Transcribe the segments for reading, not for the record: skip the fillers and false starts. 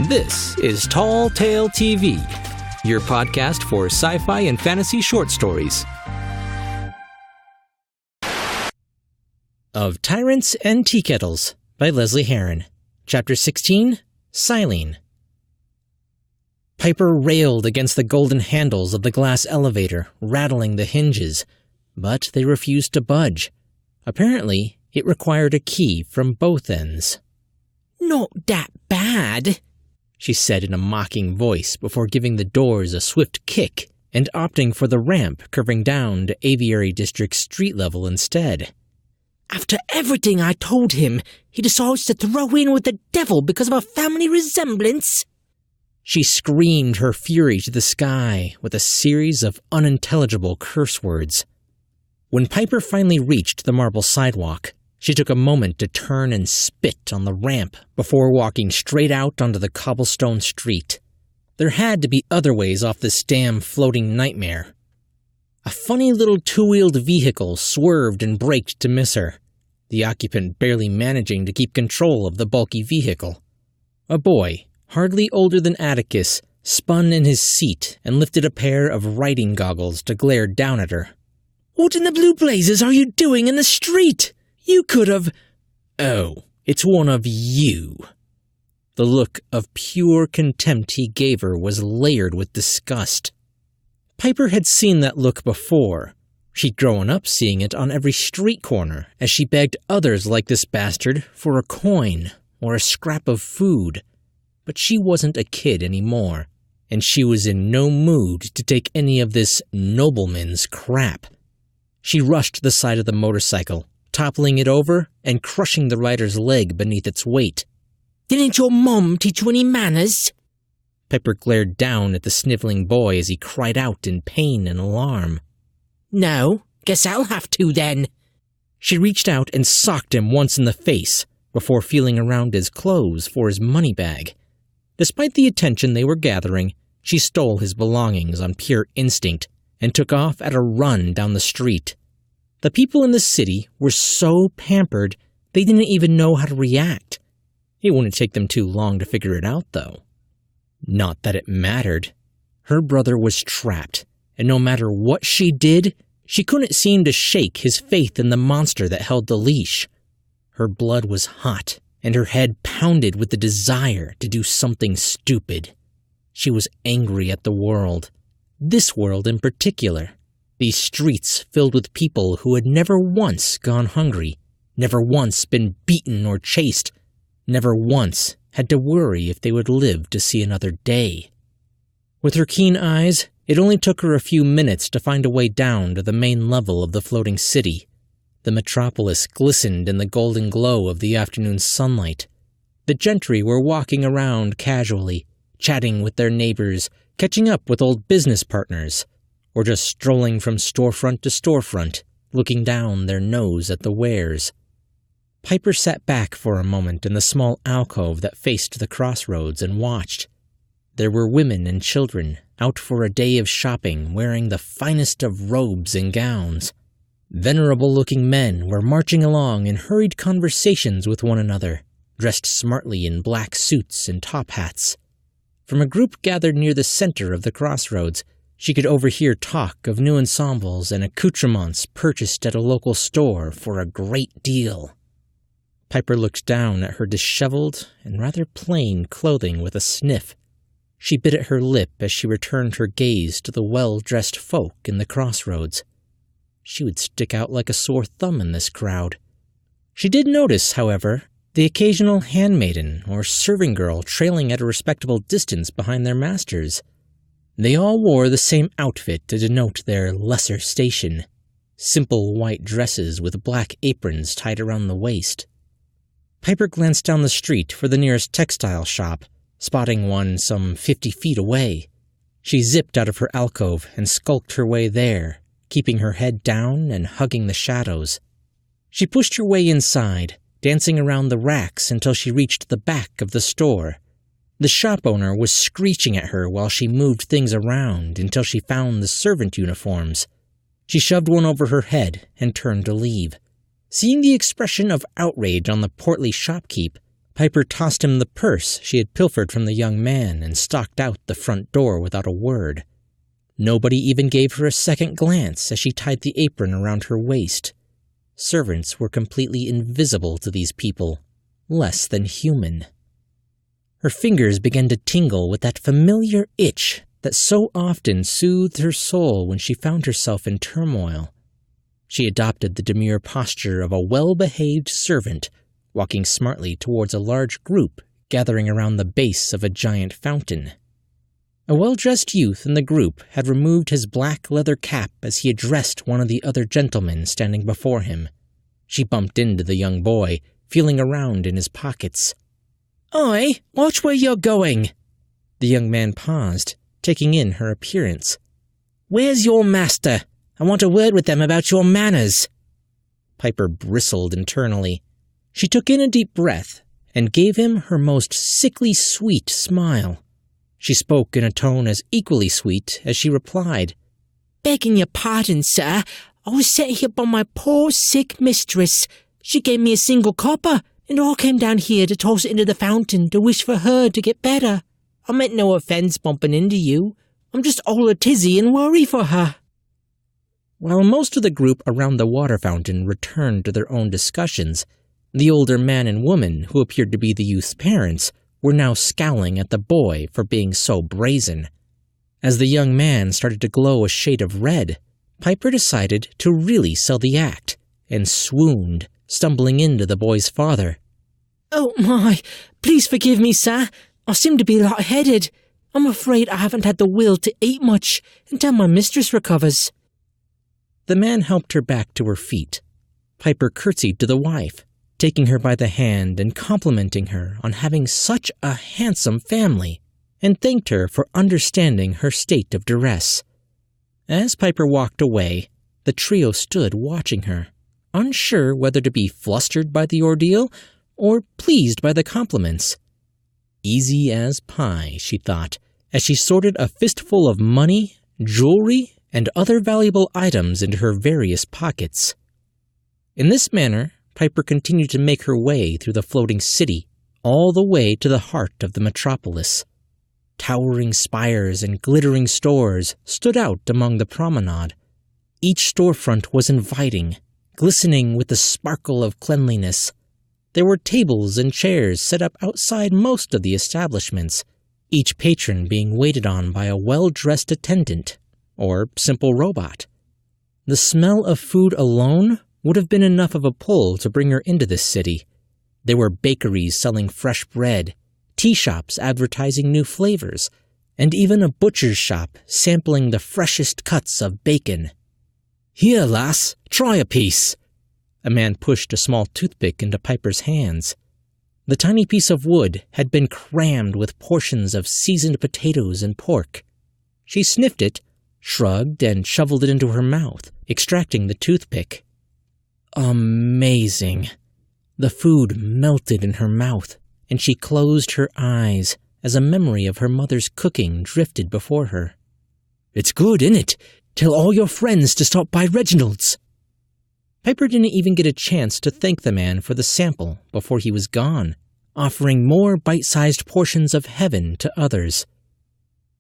This is Tall Tale TV, your podcast for sci-fi and fantasy short stories. Of Tyrants and Teakettles by Lesley Herron. Chapter 16, Silene. Piper railed against the golden handles of the glass elevator, rattling the hinges, but they refused to budge. Apparently, it required a key from both ends. "Not that bad," she said in a mocking voice before giving the doors a swift kick and opting for the ramp curving down to Aviary District's street level instead. "After everything I told him, he decides to throw in with the devil because of a family resemblance." She screamed her fury to the sky with a series of unintelligible curse words. When Piper finally reached the marble sidewalk, she took a moment to turn and spit on the ramp before walking straight out onto the cobblestone street. There had to be other ways off this damn floating nightmare. A funny little two-wheeled vehicle swerved and braked to miss her, the occupant barely managing to keep control of the bulky vehicle. A boy, hardly older than Atticus, spun in his seat and lifted a pair of riding goggles to glare down at her. "What in the blue blazes are you doing in the street? You could have—" "Oh, it's one of you." The look of pure contempt he gave her was layered with disgust. Piper had seen that look before. She'd grown up seeing it on every street corner as she begged others like this bastard for a coin or a scrap of food. But she wasn't a kid anymore, and she was in no mood to take any of this nobleman's crap. She rushed the side of the motorcycle, toppling it over and crushing the rider's leg beneath its weight. "Didn't your mom teach you any manners?" Piper glared down at the sniveling boy as he cried out in pain and alarm. "No, guess I'll have to then." She reached out and socked him once in the face before feeling around his clothes for his money bag. Despite the attention they were gathering, she stole his belongings on pure instinct and took off at a run down the street. The people in the city were so pampered they didn't even know how to react. It wouldn't take them too long to figure it out, though. Not that it mattered. Her brother was trapped, and no matter what she did, she couldn't seem to shake his faith in the monster that held the leash. Her blood was hot, and her head pounded with the desire to do something stupid. She was angry at the world. This world in particular. These streets filled with people who had never once gone hungry, never once been beaten or chased, never once had to worry if they would live to see another day. With her keen eyes, it only took her a few minutes to find a way down to the main level of the floating city. The metropolis glistened in the golden glow of the afternoon sunlight. The gentry were walking around casually, chatting with their neighbors, catching up with old business partners, or just strolling from storefront to storefront, looking down their nose at the wares. Piper sat back for a moment in the small alcove that faced the crossroads and watched. There were women and children out for a day of shopping wearing the finest of robes and gowns. Venerable-looking men were marching along in hurried conversations with one another, dressed smartly in black suits and top hats. From a group gathered near the center of the crossroads, she could overhear talk of new ensembles and accoutrements purchased at a local store for a great deal. Piper looked down at her disheveled and rather plain clothing with a sniff. She bit at her lip as she returned her gaze to the well-dressed folk in the crossroads. She would stick out like a sore thumb in this crowd. She did notice, however, the occasional handmaiden or serving girl trailing at a respectable distance behind their masters. They all wore the same outfit to denote their lesser station, simple white dresses with black aprons tied around the waist. Piper glanced down the street for the nearest textile shop, spotting one some 50 feet away. She zipped out of her alcove and skulked her way there, keeping her head down and hugging the shadows. She pushed her way inside, dancing around the racks until she reached the back of the store. The shop owner was screeching at her while she moved things around until she found the servant uniforms. She shoved one over her head and turned to leave. Seeing the expression of outrage on the portly shopkeep, Piper tossed him the purse she had pilfered from the young man and stalked out the front door without a word. Nobody even gave her a second glance as she tied the apron around her waist. Servants were completely invisible to these people, less than human. Her fingers began to tingle with that familiar itch that so often soothed her soul when she found herself in turmoil. She adopted the demure posture of a well-behaved servant, walking smartly towards a large group gathering around the base of a giant fountain. A well-dressed youth in the group had removed his black leather cap as he addressed one of the other gentlemen standing before him. She bumped into the young boy, feeling around in his pockets. "Oi, watch where you're going!" The young man paused, taking in her appearance. "Where's your master? I want a word with them about your manners." Piper bristled internally. She took in a deep breath and gave him her most sickly sweet smile. She spoke in a tone as equally sweet as she replied, "Begging your pardon, sir, I was set here by my poor sick mistress. She gave me a single copper, and I came down here to toss it into the fountain to wish for her to get better. I meant no offence bumping into you. I'm just all a tizzy and worry for her." While most of the group around the water fountain returned to their own discussions, the older man and woman, who appeared to be the youth's parents, were now scowling at the boy for being so brazen. As the young man started to glow a shade of red, Piper decided to really sell the act, and swooned, stumbling into the boy's father. "Oh my, please forgive me, sir. I seem to be light-headed. I'm afraid I haven't had the will to eat much until my mistress recovers." The man helped her back to her feet. Piper curtsied to the wife, taking her by the hand and complimenting her on having such a handsome family, and thanked her for understanding her state of duress. As Piper walked away, the trio stood watching her, unsure whether to be flustered by the ordeal or pleased by the compliments. Easy as pie, she thought, as she sorted a fistful of money, jewelry, and other valuable items into her various pockets. In this manner, Piper continued to make her way through the floating city, all the way to the heart of the metropolis. Towering spires and glittering stores stood out among the promenade. Each storefront was inviting, glistening with the sparkle of cleanliness. There were tables and chairs set up outside most of the establishments, each patron being waited on by a well-dressed attendant, or simple robot. The smell of food alone would have been enough of a pull to bring her into this city. There were bakeries selling fresh bread, tea shops advertising new flavors, and even a butcher's shop sampling the freshest cuts of bacon. "Here, lass, try a piece." A man pushed a small toothpick into Piper's hands. The tiny piece of wood had been crammed with portions of seasoned potatoes and pork. She sniffed it, shrugged, and shoveled it into her mouth, extracting the toothpick. Amazing. The food melted in her mouth, and she closed her eyes as a memory of her mother's cooking drifted before her. "It's good, innit? Tell all your friends to stop by Reginald's." Piper didn't even get a chance to thank the man for the sample before he was gone, offering more bite-sized portions of heaven to others.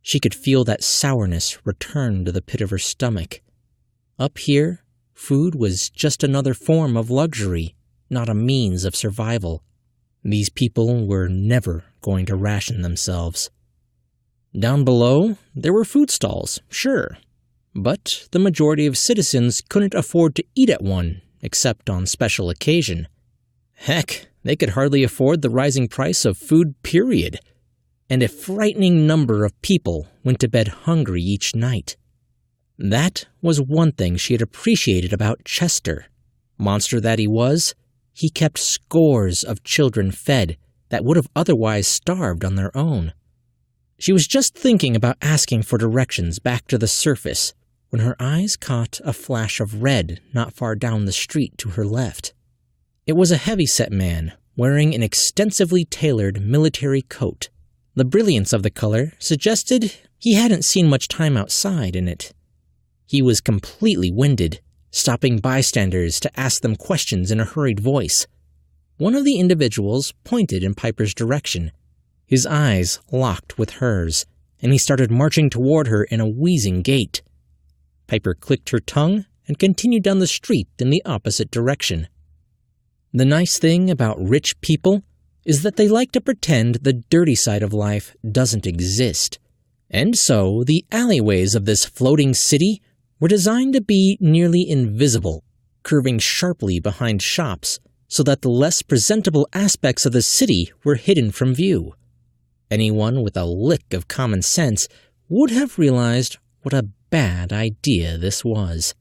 She could feel that sourness return to the pit of her stomach. Up here, food was just another form of luxury, not a means of survival. These people were never going to ration themselves. Down below, there were food stalls, sure, but the majority of citizens couldn't afford to eat at one, except on special occasion. Heck, they could hardly afford the rising price of food, period. And a frightening number of people went to bed hungry each night. That was one thing she had appreciated about Chester. Monster that he was, he kept scores of children fed that would have otherwise starved on their own. She was just thinking about asking for directions back to the surface when her eyes caught a flash of red not far down the street to her left. It was a heavy-set man wearing an extensively tailored military coat. The brilliance of the color suggested he hadn't seen much time outside in it. He was completely winded, stopping bystanders to ask them questions in a hurried voice. One of the individuals pointed in Piper's direction. His eyes locked with hers, and he started marching toward her in a wheezing gait. Piper clicked her tongue and continued down the street in the opposite direction. The nice thing about rich people is that they like to pretend the dirty side of life doesn't exist. And so the alleyways of this floating city were designed to be nearly invisible, curving sharply behind shops so that the less presentable aspects of the city were hidden from view. Anyone with a lick of common sense would have realized what a bad idea this was.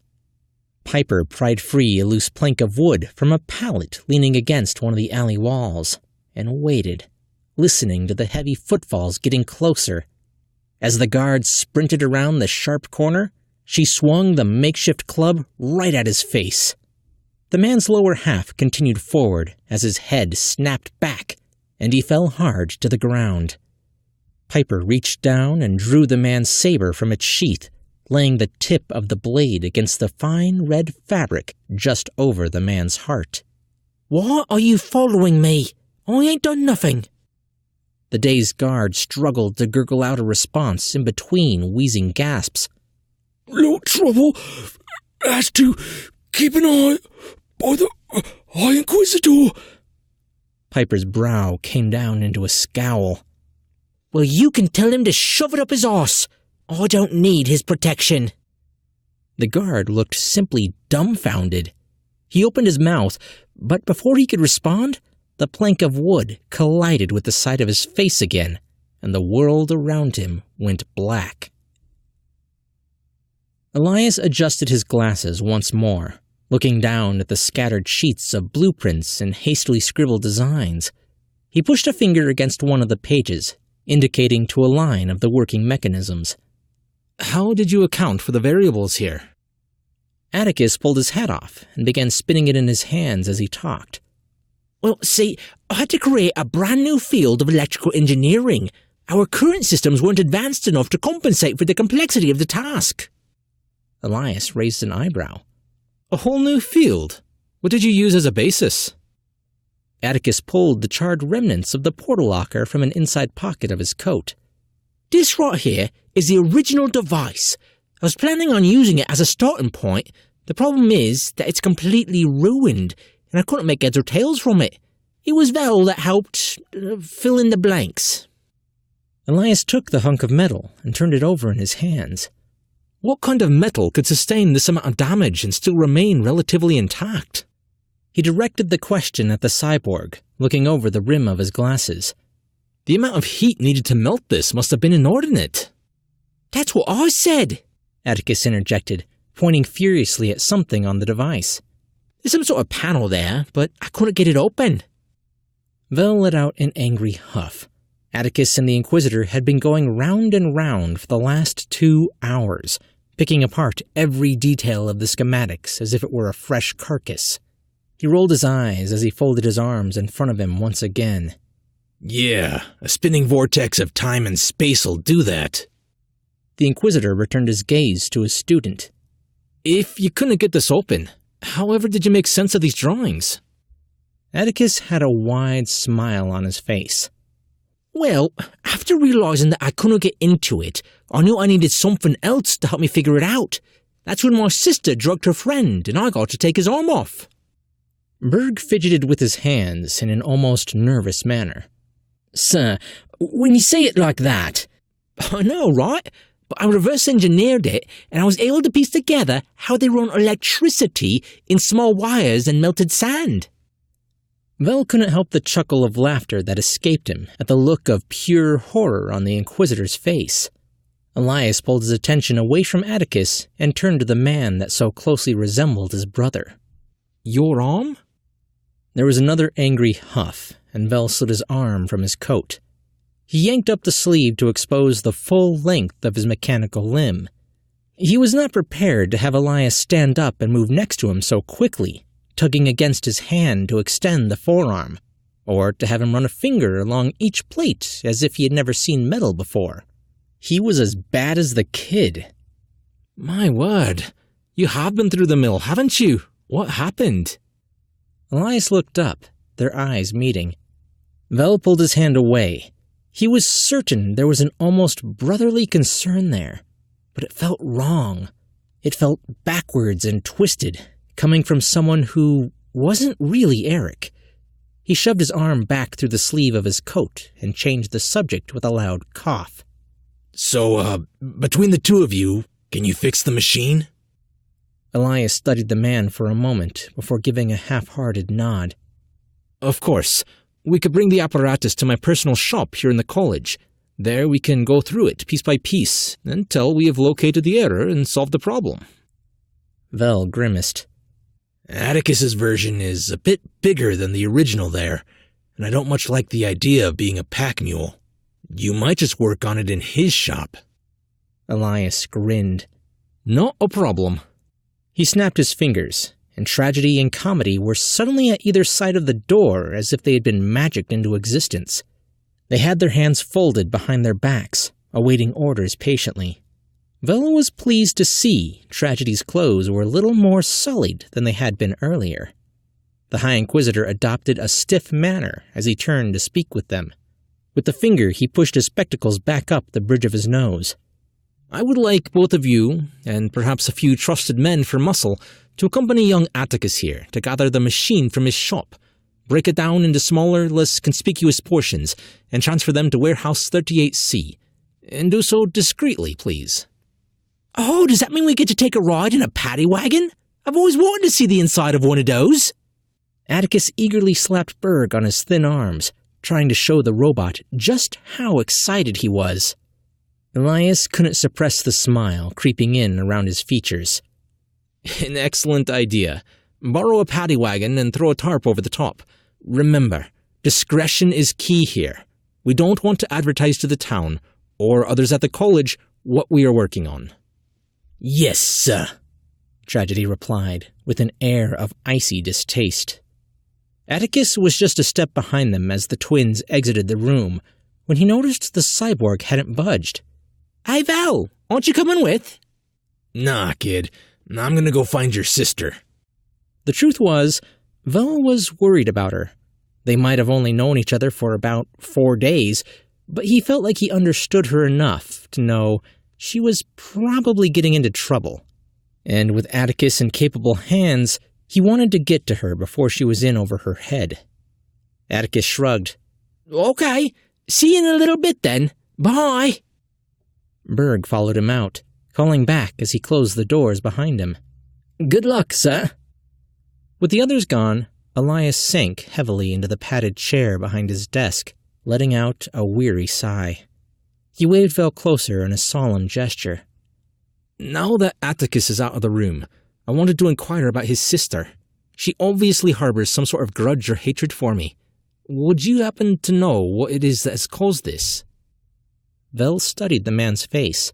Piper pried free a loose plank of wood from a pallet leaning against one of the alley walls and waited, listening to the heavy footfalls getting closer. As the guard sprinted around the sharp corner, she swung the makeshift club right at his face. The man's lower half continued forward as his head snapped back, and he fell hard to the ground. Piper reached down and drew the man's saber from its sheath, laying the tip of the blade against the fine red fabric just over the man's heart. "Why are you following me? I ain't done nothing." The dazed guard struggled to gurgle out a response in between wheezing gasps. "No trouble has to keep an eye by the High Inquisitor." Piper's brow came down into a scowl. "Well, you can tell him to shove it up his arse. I don't need his protection." The guard looked simply dumbfounded. He opened his mouth, but before he could respond, the plank of wood collided with the side of his face again, and the world around him went black. Elias adjusted his glasses once more, looking down at the scattered sheets of blueprints and hastily scribbled designs. He pushed a finger against one of the pages, indicating to a line of the working mechanisms. "How did you account for the variables here?" Atticus pulled his hat off and began spinning it in his hands as he talked. "Well, see, I had to create a brand new field of electrical engineering. Our current systems weren't advanced enough to compensate for the complexity of the task." Elias raised an eyebrow. "A whole new field? What did you use as a basis?" Atticus pulled the charred remnants of the portal locker from an inside pocket of his coat. "This right here is the original device. I was planning on using it as a starting point. The problem is that it's completely ruined, and I couldn't make heads or tails from it. It was Vel that helped fill in the blanks." Elias took the hunk of metal and turned it over in his hands. "What kind of metal could sustain this amount of damage and still remain relatively intact?" He directed the question at the cyborg, looking over the rim of his glasses. "The amount of heat needed to melt this must have been inordinate." "That's what I said," Atticus interjected, pointing furiously at something on the device. "There's some sort of panel there, but I couldn't get it open." Vel let out an angry huff. Atticus and the Inquisitor had been going round and round for the last 2 hours, picking apart every detail of the schematics as if it were a fresh carcass. He rolled his eyes as he folded his arms in front of him once again. "Yeah, a spinning vortex of time and space'll do that." The Inquisitor returned his gaze to his student. "If you couldn't get this open, however did you make sense of these drawings?" Atticus had a wide smile on his face. "Well, after realizing that I couldn't get into it, I knew I needed something else to help me figure it out. That's when my sister drugged her friend, and I got to take his arm off." Berg fidgeted with his hands in an almost nervous manner. "Sir, when you say it like that..." "I know, right? But I reverse engineered it, and I was able to piece together how they run electricity in small wires and melted sand." Vel couldn't help the chuckle of laughter that escaped him at the look of pure horror on the Inquisitor's face. Elias pulled his attention away from Atticus and turned to the man that so closely resembled his brother. "Your arm?" There was another angry huff, and Vel slid his arm from his coat. He yanked up the sleeve to expose the full length of his mechanical limb. He was not prepared to have Elias stand up and move next to him so quickly, tugging against his hand to extend the forearm, or to have him run a finger along each plate as if he had never seen metal before. He was as bad as the kid. "My word, you have been through the mill, haven't you? What happened?" Elias looked up, their eyes meeting. Vel pulled his hand away. He was certain there was an almost brotherly concern there, but it felt wrong. It felt backwards and twisted, coming from someone who wasn't really Eric. He shoved his arm back through the sleeve of his coat and changed the subject with a loud cough. So, between the two of you, can you fix the machine? Elias studied the man for a moment before giving a half-hearted nod. Of course. We could bring the apparatus to my personal shop here in the college. There we can go through it piece by piece until we have located the error and solved the problem. Vel grimaced. Atticus's version is a bit bigger than the original there, and I don't much like the idea of being a pack mule. You might just work on it in his shop. Elias grinned. Not a problem. He snapped his fingers, and tragedy and comedy were suddenly at either side of the door as if they had been magicked into existence. They had their hands folded behind their backs, awaiting orders patiently. Vel was pleased to see Tragedy's clothes were a little more sullied than they had been earlier. The High Inquisitor adopted a stiff manner as he turned to speak with them. With the finger, he pushed his spectacles back up the bridge of his nose. I would like both of you, and perhaps a few trusted men for muscle, to accompany young Atticus here to gather the machine from his shop, break it down into smaller, less conspicuous portions, and transfer them to Warehouse 38C. And do so discreetly, please. Oh, does that mean we get to take a ride in a paddy wagon? I've always wanted to see the inside of one of those. Atticus eagerly slapped Berg on his thin arms, trying to show the robot just how excited he was. Elias couldn't suppress the smile creeping in around his features. An excellent idea. Borrow a paddy wagon and throw a tarp over the top. Remember, discretion is key here. We don't want to advertise to the town, or others at the college, what we are working on. Yes, sir, Tragedy replied, with an air of icy distaste. Atticus was just a step behind them as the twins exited the room, when he noticed the cyborg hadn't budged. Hey, Val, aren't you coming with? Nah, kid. I'm gonna go find your sister. The truth was, Val was worried about her. They might have only known each other for about 4 days, but he felt like he understood her enough to know she was probably getting into trouble. And with Atticus in capable hands, he wanted to get to her before she was in over her head. Atticus shrugged. Okay, see you in a little bit then. Bye. Berg followed him out, calling back as he closed the doors behind him. Good luck, sir. With the others gone, Elias sank heavily into the padded chair behind his desk, letting out a weary sigh. He waved Vel closer in a solemn gesture. Now that Atticus is out of the room, I wanted to inquire about his sister. She obviously harbors some sort of grudge or hatred for me. Would you happen to know what it is that has caused this? Vel studied the man's face.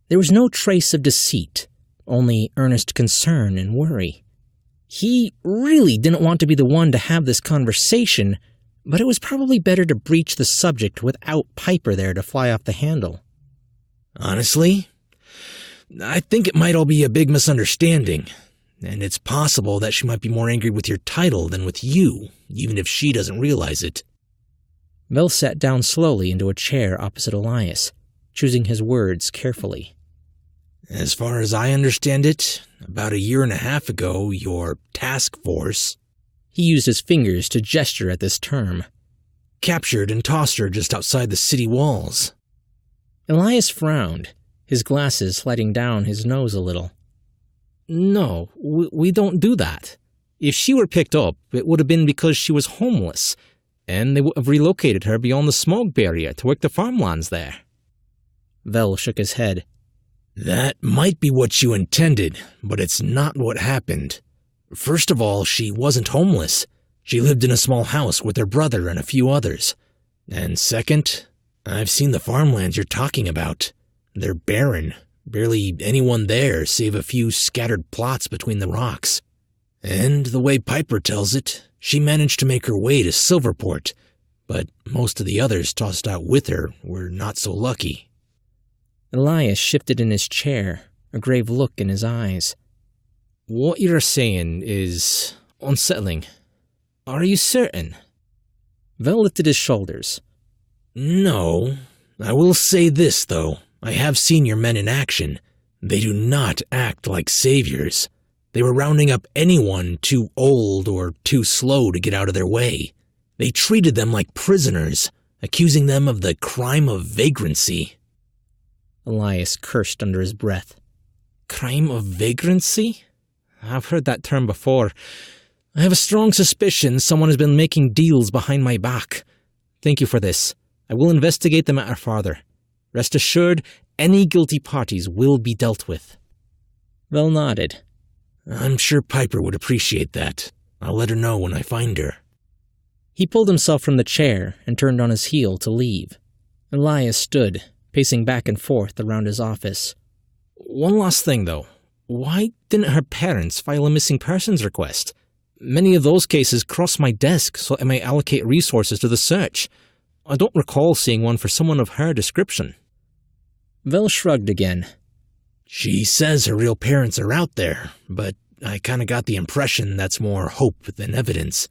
There was no trace of deceit, only earnest concern and worry. He really didn't want to be the one to have this conversation, but it was probably better to breach the subject without Piper there to fly off the handle. Honestly, I think it might all be a big misunderstanding, and it's possible that she might be more angry with your title than with you, even if she doesn't realize it. Vel sat down slowly into a chair opposite Elias, choosing his words carefully. As far as I understand it, about 1.5 years ago, your task force— he used his fingers to gesture at this term— captured and tossed her just outside the city walls. Elias frowned, his glasses sliding down his nose a little. No, we don't do that. If she were picked up, it would have been because she was homeless, and they would have relocated her beyond the smog barrier to work the farmlands there. Vel shook his head. That might be what you intended, but it's not what happened. First of all, she wasn't homeless. She lived in a small house with her brother and a few others. And second, I've seen the farmlands you're talking about. They're barren. Barely anyone there save a few scattered plots between the rocks. And the way Piper tells it, she managed to make her way to Silverport, but most of the others tossed out with her were not so lucky. Elias shifted in his chair, a grave look in his eyes. What you're saying is unsettling. Are you certain? Vel lifted his shoulders. No. I will say this, though. I have seen your men in action. They do not act like saviors. They were rounding up anyone too old or too slow to get out of their way. They treated them like prisoners, accusing them of the crime of vagrancy. Elias cursed under his breath. Crime of vagrancy? I've heard that term before. I have a strong suspicion someone has been making deals behind my back. Thank you for this. I will investigate the matter farther. Rest assured, any guilty parties will be dealt with. Vel nodded. I'm sure Piper would appreciate that. I'll let her know when I find her. He pulled himself from the chair and turned on his heel to leave. Elias stood, pacing back and forth around his office. One last thing, though. Why didn't her parents file a missing persons request? Many of those cases cross my desk so I may allocate resources to the search. I don't recall seeing one for someone of her description. Vel shrugged again. She says her real parents are out there, but I kinda got the impression that's more hope than evidence.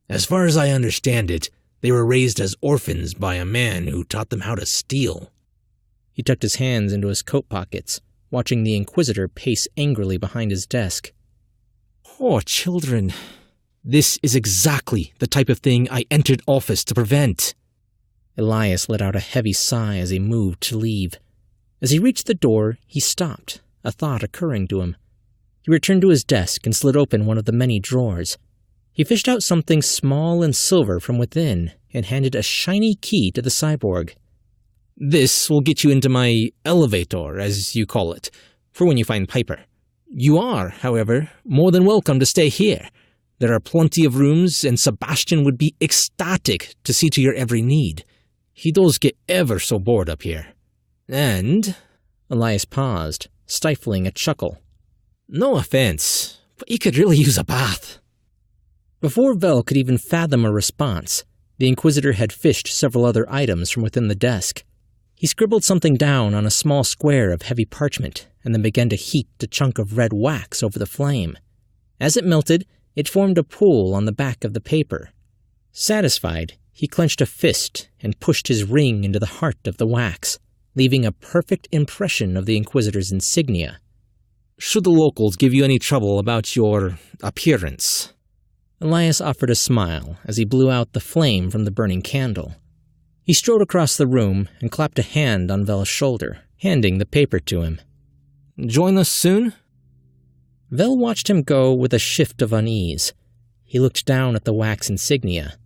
As far as I understand it, they were raised as orphans by a man who taught them how to steal. He tucked his hands into his coat pockets, watching the Inquisitor pace angrily behind his desk. Poor children. This is exactly the type of thing I entered office to prevent. Elias let out a heavy sigh as he moved to leave. As he reached the door, he stopped, a thought occurring to him. He returned to his desk and slid open one of the many drawers. He fished out something small and silver from within and handed a shiny key to the cyborg. This will get you into my elevator, as you call it, for when you find Piper. You are, however, more than welcome to stay here. There are plenty of rooms, and Sebastian would be ecstatic to see to your every need. He does get ever so bored up here. And... Elias paused, stifling a chuckle. No offense, but he could really use a bath. Before Vel could even fathom a response, the Inquisitor had fished several other items from within the desk. He scribbled something down on a small square of heavy parchment, and then began to heat a chunk of red wax over the flame. As it melted, it formed a pool on the back of the paper. Satisfied, he clenched a fist and pushed his ring into the heart of the wax, leaving a perfect impression of the Inquisitor's insignia. Should the locals give you any trouble about your appearance? Elias offered a smile as he blew out the flame from the burning candle. He strode across the room and clapped a hand on Vel's shoulder, handing the paper to him. Join us soon? Vel watched him go with a shift of unease. He looked down at the wax insignia.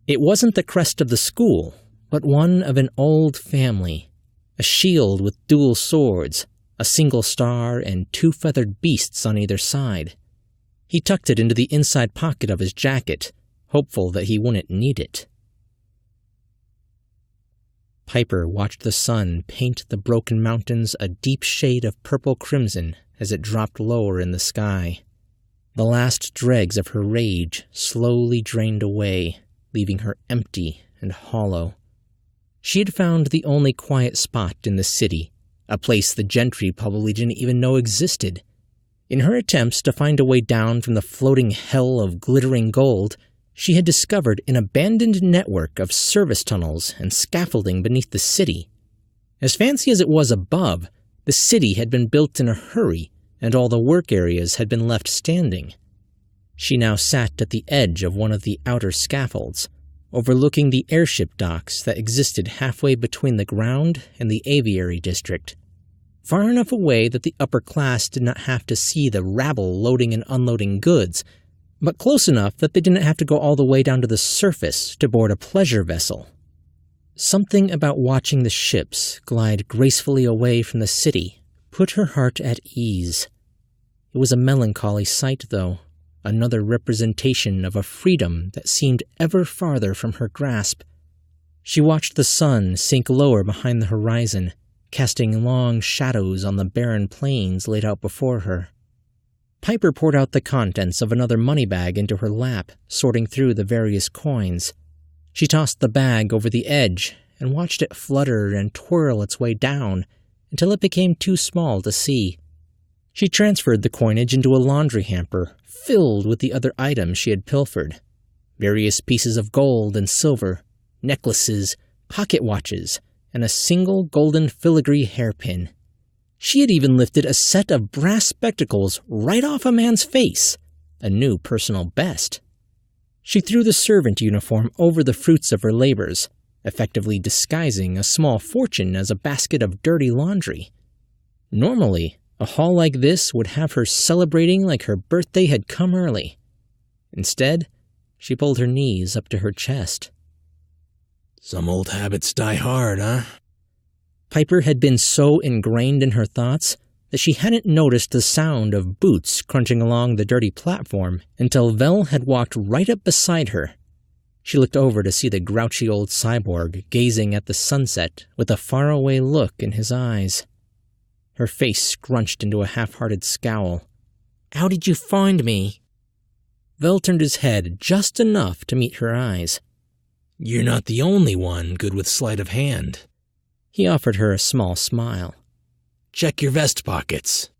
It wasn't the crest of the school, but one of an old family. A shield with dual swords, a single star, and 2 feathered beasts on either side. He tucked it into the inside pocket of his jacket, hopeful that he wouldn't need it. Piper watched the sun paint the broken mountains a deep shade of purple-crimson as it dropped lower in the sky. The last dregs of her rage slowly drained away, leaving her empty and hollow. She had found the only quiet spot in the city, a place the gentry probably didn't even know existed. In her attempts to find a way down from the floating hell of glittering gold, she had discovered an abandoned network of service tunnels and scaffolding beneath the city. As fancy as it was above, the city had been built in a hurry, and all the work areas had been left standing. She now sat at the edge of one of the outer scaffolds, overlooking the airship docks that existed halfway between the ground and the aviary district. Far enough away that the upper class did not have to see the rabble loading and unloading goods, but close enough that they didn't have to go all the way down to the surface to board a pleasure vessel. Something about watching the ships glide gracefully away from the city put her heart at ease. It was a melancholy sight, though, another representation of a freedom that seemed ever farther from her grasp. She watched the sun sink lower behind the horizon, casting long shadows on the barren plains laid out before her. Piper poured out the contents of another money bag into her lap, sorting through the various coins. She tossed the bag over the edge and watched it flutter and twirl its way down until it became too small to see. She transferred the coinage into a laundry hamper filled with the other items she had pilfered. various pieces of gold and silver, necklaces, pocket watches, and a single golden filigree hairpin. She had even lifted a set of brass spectacles right off a man's face, a new personal best. She threw the servant uniform over the fruits of her labors, effectively disguising a small fortune as a basket of dirty laundry. Normally, a haul like this would have her celebrating like her birthday had come early. Instead, she pulled her knees up to her chest. Some old habits die hard, huh? Piper had been so ingrained in her thoughts that she hadn't noticed the sound of boots crunching along the dirty platform until Vel had walked right up beside her. She looked over to see the grouchy old cyborg gazing at the sunset with a faraway look in his eyes. Her face scrunched into a half-hearted scowl. "How did you find me?" Vel turned his head just enough to meet her eyes. You're not the only one good with sleight of hand. He offered her a small smile. Check your vest pockets.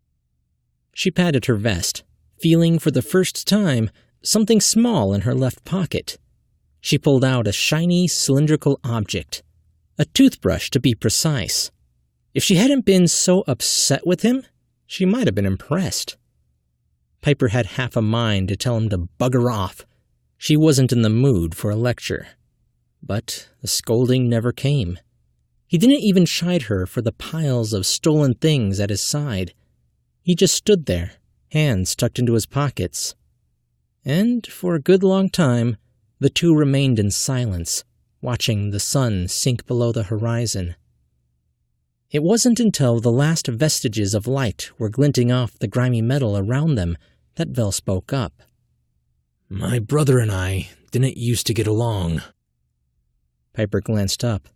She patted her vest, feeling for the first time something small in her left pocket. She pulled out a shiny, cylindrical object, a toothbrush to be precise. If she hadn't been so upset with him, she might have been impressed. Piper had half a mind to tell him to bugger off. She wasn't in the mood for a lecture. But the scolding never came. He didn't even chide her for the piles of stolen things at his side. He just stood there, hands tucked into his pockets. And for a good long time, the two remained in silence, watching the sun sink below the horizon. It wasn't until the last vestiges of light were glinting off the grimy metal around them that Vel spoke up. My brother and I didn't used to get along. Piper glanced up.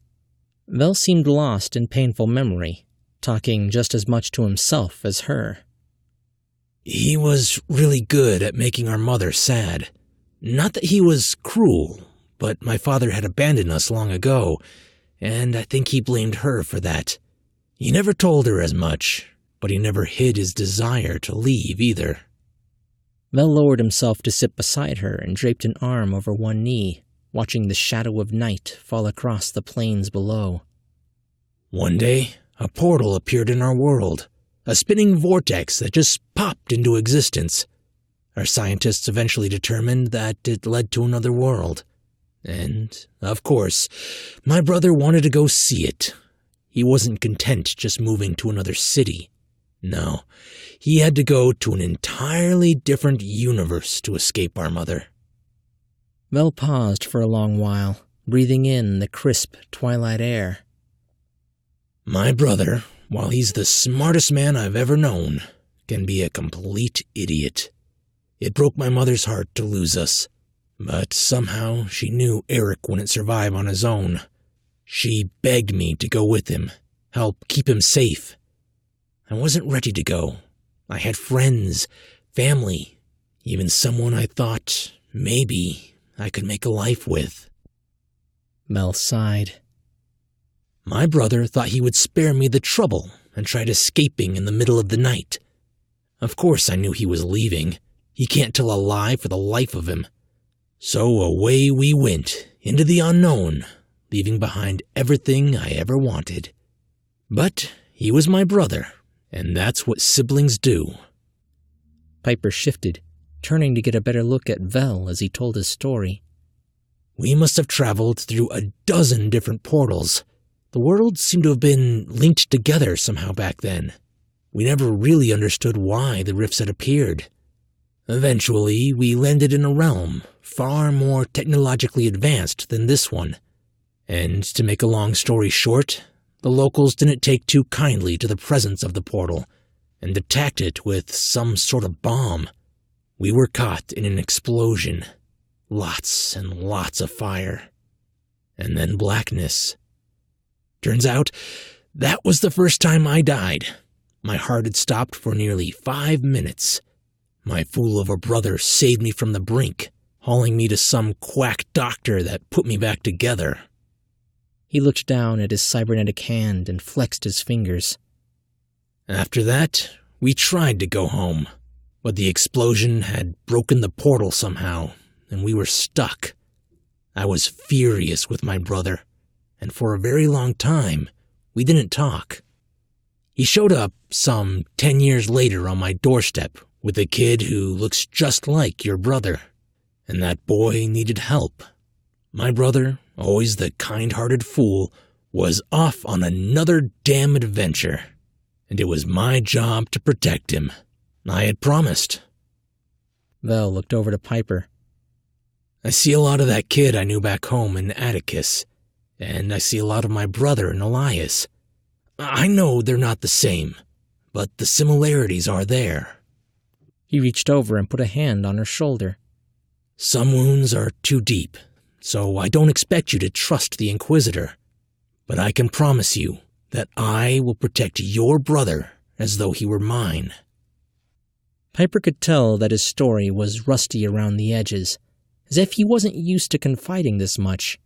Vel seemed lost in painful memory, talking just as much to himself as her. He was really good at making our mother sad. Not that he was cruel, but my father had abandoned us long ago, and I think he blamed her for that. He never told her as much, but he never hid his desire to leave either. Vel lowered himself to sit beside her and draped an arm over one knee, watching the shadow of night fall across the plains below. One day, a portal appeared in our world, a spinning vortex that just popped into existence. Our scientists eventually determined that it led to another world. And, of course, my brother wanted to go see it. He wasn't content just moving to another city. No, he had to go to an entirely different universe to escape our mother. Vel paused for a long while, breathing in the crisp twilight air. My brother, while he's the smartest man I've ever known, can be a complete idiot. It broke my mother's heart to lose us, but somehow she knew Eric wouldn't survive on his own. She begged me to go with him, help keep him safe. I wasn't ready to go. I had friends, family, even someone I thought maybe I could make a life with. Vel sighed. My brother thought he would spare me the trouble and tried escaping in the middle of the night. Of course I knew he was leaving. He can't tell a lie for the life of him. So away we went, into the unknown, leaving behind everything I ever wanted. But he was my brother, and that's what siblings do. Piper shifted, turning to get a better look at Vel as he told his story. We must have traveled through a dozen different portals. The worlds seem to have been linked together somehow back then. We never really understood why the rifts had appeared. Eventually, we landed in a realm far more technologically advanced than this one. And to make a long story short, the locals didn't take too kindly to the presence of the portal and attacked it with some sort of bomb. We were caught in an explosion. Lots and lots of fire. And then blackness. Turns out, that was the first time I died. My heart had stopped for nearly 5 minutes. My fool of a brother saved me from the brink, hauling me to some quack doctor that put me back together. He looked down at his cybernetic hand and flexed his fingers. After that, we tried to go home, but the explosion had broken the portal somehow, and we were stuck. I was furious with my brother, and for a very long time, we didn't talk. He showed up some 10 years later on my doorstep with a kid who looks just like your brother, and that boy needed help. My brother, always the kind-hearted fool, was off on another damn adventure, and it was my job to protect him. I had promised. Vel looked over to Piper. I see a lot of that kid I knew back home in Atticus, and I see a lot of my brother in Elias. I know they're not the same, but the similarities are there. He reached over and put a hand on her shoulder. Some wounds are too deep, so I don't expect you to trust the Inquisitor. But I can promise you that I will protect your brother as though he were mine. Piper could tell that his story was rusty around the edges, as if he wasn't used to confiding this much.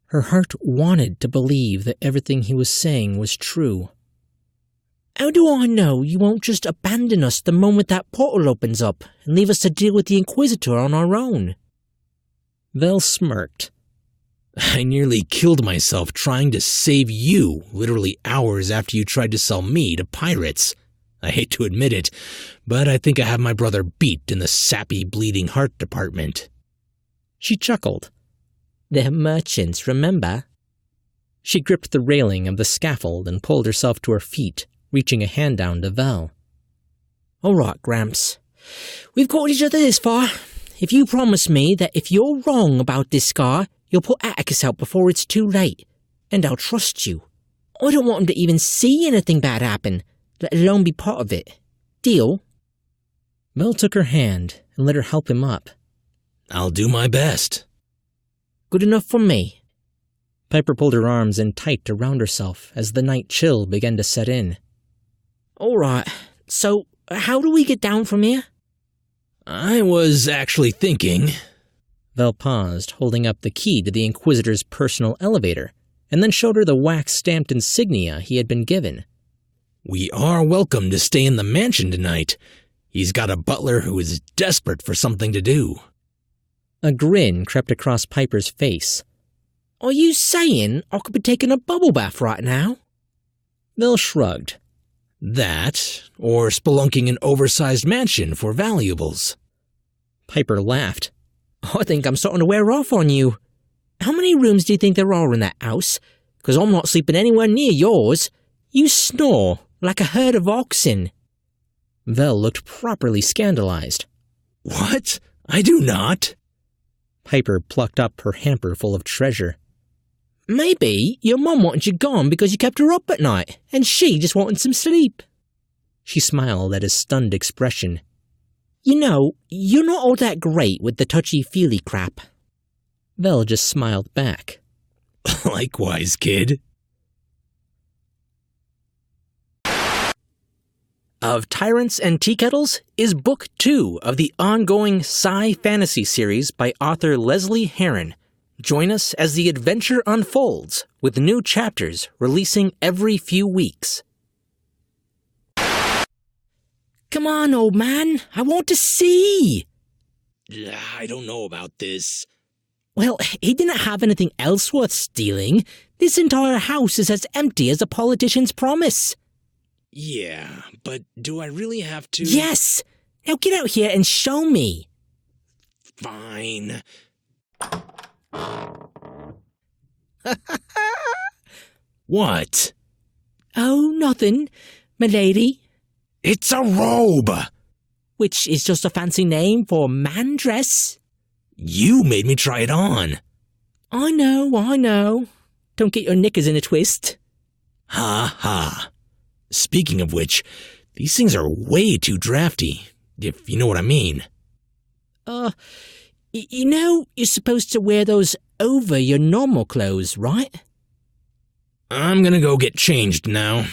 Her heart wanted to believe that everything he was saying was true. How do I know you won't just abandon us the moment that portal opens up and leave us to deal with the Inquisitor on our own? Vel smirked. I nearly killed myself trying to save you literally hours after you tried to sell me to pirates. I hate to admit it, but I think I have my brother beat in the sappy bleeding heart department. She chuckled. They're merchants, remember? She gripped the railing of the scaffold and pulled herself to her feet, reaching a hand down to Vel. All right, Gramps. We've got each other this far. If you promise me that if you're wrong about this scar, you'll put Atticus out before it's too late, and I'll trust you. I don't want him to even see anything bad happen, let alone be part of it. Deal? Vel took her hand and let her help him up. I'll do my best. Good enough for me. Piper pulled her arms in tight around herself as the night chill began to set in. All right, so how do we get down from here? I was actually thinking... Vel paused, holding up the key to the Inquisitor's personal elevator, and then showed her the wax-stamped insignia he had been given. We are welcome to stay in the mansion tonight. He's got a butler who is desperate for something to do. A grin crept across Piper's face. Are you saying I could be taking a bubble bath right now? Vel shrugged. That, or spelunking an oversized mansion for valuables. Piper laughed. I think I'm starting to wear off on you. How many rooms do you think there are in that house? Because I'm not sleeping anywhere near yours. You snore like a herd of oxen. Vel looked properly scandalized. What? I do not. Piper plucked up her hamper full of treasure. Maybe your mum wanted you gone because you kept her up at night, and she just wanted some sleep. She smiled at his stunned expression. You know, you're not all that great with the touchy-feely crap. Vel just smiled back. Likewise, kid. Of Tyrants and Teakettles is Book 2 of the ongoing Sci-Fantasy series by author Lesley Herron. Join us as the adventure unfolds, with new chapters releasing every few weeks. Come on, old man. I want to see. I don't know about this. Well, he didn't have anything else worth stealing. This entire house is as empty as a politician's promise. Yeah, but do I really have to? Yes! Now get out here and show me. Fine. What? Oh, nothing, milady. It's a robe! Which is just a fancy name for man dress. You made me try it on. I know. Don't get your knickers in a twist. Ha ha. Speaking of which, these things are way too drafty, if you know what I mean. You know you're supposed to wear those over your normal clothes, right? I'm gonna go get changed now.